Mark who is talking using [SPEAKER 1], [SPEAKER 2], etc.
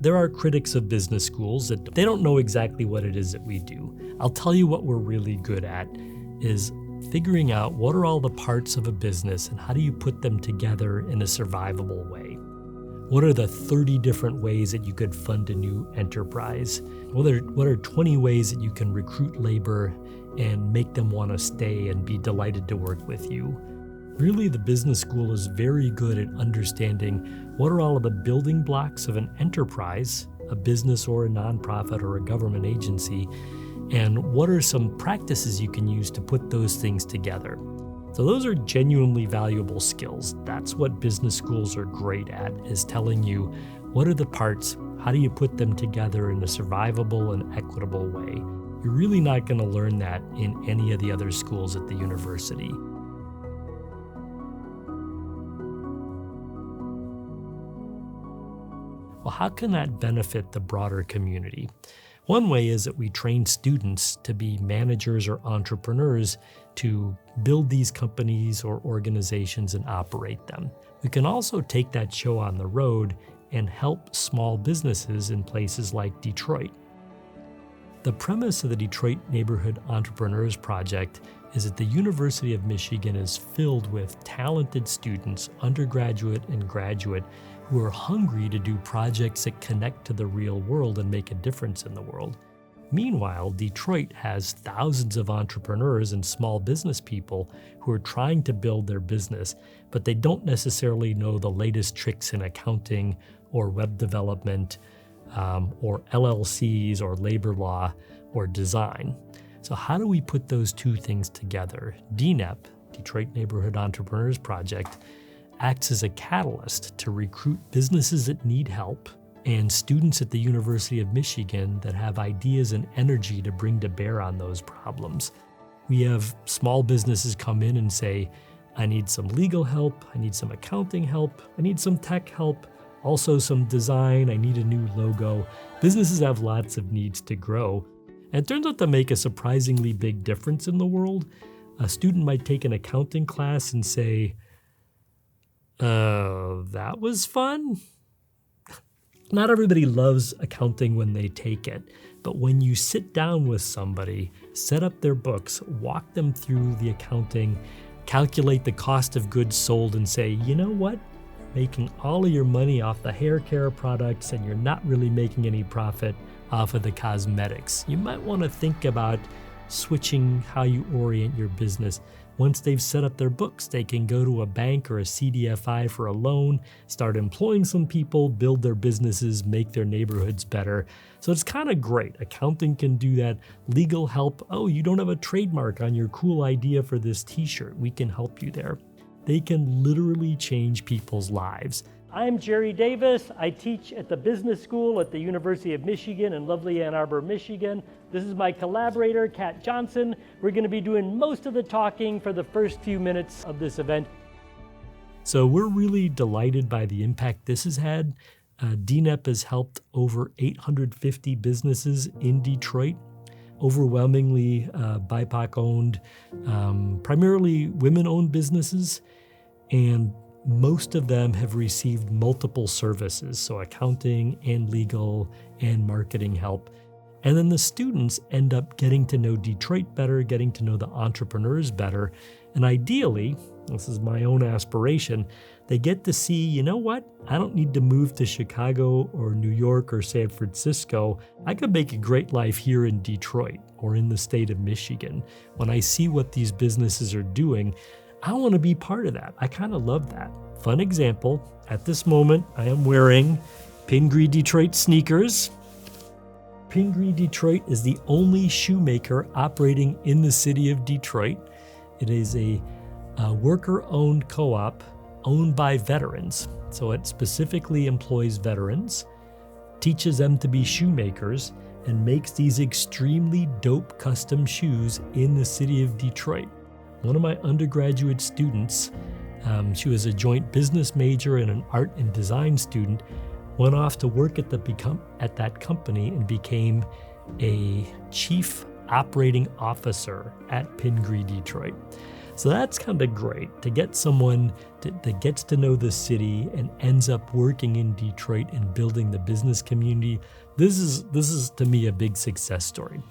[SPEAKER 1] there are critics of business schools that they don't know exactly what it is that we do. I'll tell you what we're really good at is figuring out what are all the parts of a business and how do you put them together in a survivable way. What are the 30 different ways that you could fund a new enterprise? What are 20 ways that you can recruit labor and make them want to stay and be delighted to work with you? Really, the business school is very good at understanding what are all of the building blocks of an enterprise, a business or a nonprofit or a government agency, and what are some practices you can use to put those things together. So those are genuinely valuable skills. That's what business schools are great at, is telling you what are the parts, how do you put them together in a survivable and equitable way. You're really not going to learn that in any of the other schools at the university. Well, how can that benefit the broader community? One way is that we train students to be managers or entrepreneurs to build these companies or organizations and operate them. We can also take that show on the road and help small businesses in places like Detroit. The premise of the Detroit Neighborhood Entrepreneurs Project is that the University of Michigan is filled with talented students, undergraduate and graduate, who are hungry to do projects that connect to the real world and make a difference in the world. Meanwhile, Detroit has thousands of entrepreneurs and small business people who are trying to build their business, but they don't necessarily know the latest tricks in accounting or web development or LLCs or labor law or design. So how do we put those two things together? DNEP, Detroit Neighborhood Entrepreneurs Project, acts as a catalyst to recruit businesses that need help and students at the University of Michigan that have ideas and energy to bring to bear on those problems. We have small businesses come in and say, I need some legal help, I need some accounting help, I need some tech help, also some design, I need a new logo. Businesses have lots of needs to grow. And it turns out to make a surprisingly big difference in the world. A student might take an accounting class and say, that was fun. Not everybody loves accounting when they take it, but when you sit down with somebody, set up their books, walk them through the accounting, calculate the cost of goods sold and say, you know what? You're making all of your money off the hair care products and you're not really making any profit off of the cosmetics. You might want to think about switching how you orient your business. Once they've set up their books, they can go to a bank or a CDFI for a loan, start employing some people, build their businesses, make their neighborhoods better. So it's kind of great. Accounting can do that. Legal help. Oh, you don't have a trademark on your cool idea for this t-shirt. We can help you there. They can literally change people's lives.
[SPEAKER 2] I'm Jerry Davis. I teach at the business school at the University of Michigan in lovely Ann Arbor, Michigan. This is my collaborator, Kat Johnson. We're going to be doing most of the talking for the first few minutes of this event.
[SPEAKER 1] So we're really delighted by the impact this has had. DNEP has helped over 850 businesses in Detroit, overwhelmingly BIPOC-owned, primarily women-owned businesses, and most of them have received multiple services, so accounting and legal and marketing help. And then the students end up getting to know Detroit better, getting to know the entrepreneurs better, and ideally, this is my own aspiration, they get to see, you know what? I don't need to move to Chicago or New York or San Francisco. I could make a great life here in Detroit or in the state of Michigan. When I see what these businesses are doing, I want to be part of that. I kind of love that. Fun example, at this moment, I am wearing Pingree Detroit sneakers. Pingree Detroit is the only shoemaker operating in the city of Detroit. It is a worker-owned co-op owned by veterans. So it specifically employs veterans, teaches them to be shoemakers, and makes these extremely dope custom shoes in the city of Detroit. One of my undergraduate students, she was a joint business major and an art and design student, went off to work at that company and became a chief operating officer at Pingree Detroit. So that's kind of great to get someone that gets to know the city and ends up working in Detroit and building the business community. This is to me a big success story.